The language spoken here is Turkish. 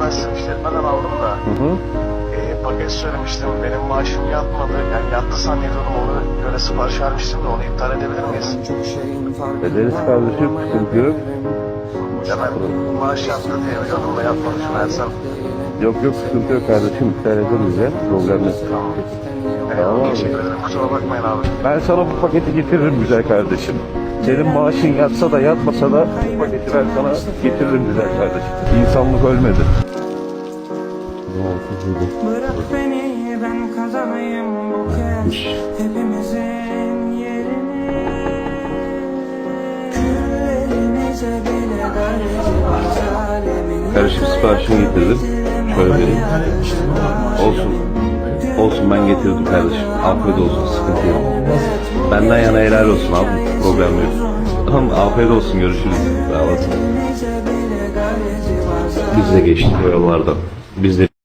Güvensin işletmeden aldım da. Paket söylemiştim. Benim maaşım yatmadı. Yani yattı zannediyordum. Onu göre sipariş vermiştim de onu iptal edebilir miyiz? Ederiz kardeşim, sıkıntı yok. Ya ben maaş yattı diye biliyordum da yatmamış meğersem. Yok sıkıntı yok kardeşim, iptal ederiz ya, problem yok. Tamam. Tamam. Teşekkür ederim. Kusura bakmayın abi. Ben sana bu paketi getiririm güzel kardeşim. Senin maaşın yatsa da yatmasa da bu paketi ben sana getiririm güzel kardeşim. İnsanlık ölmedi. Bırak beni ben kazanayım bu kez hepimizin yerini. Küllerimize bile garip alemin. Kardeşim siparişini getirdim. Şöyle vereyim. Olsun ben getirdim kardeşim. Afiyet olsun, sıkıntı yok. Benden yana helal olsun abi, problem yok. Tamam, afiyet olsun, görüşürüz. Sağ olasın. Biz de geçtik o yollardan. Biz de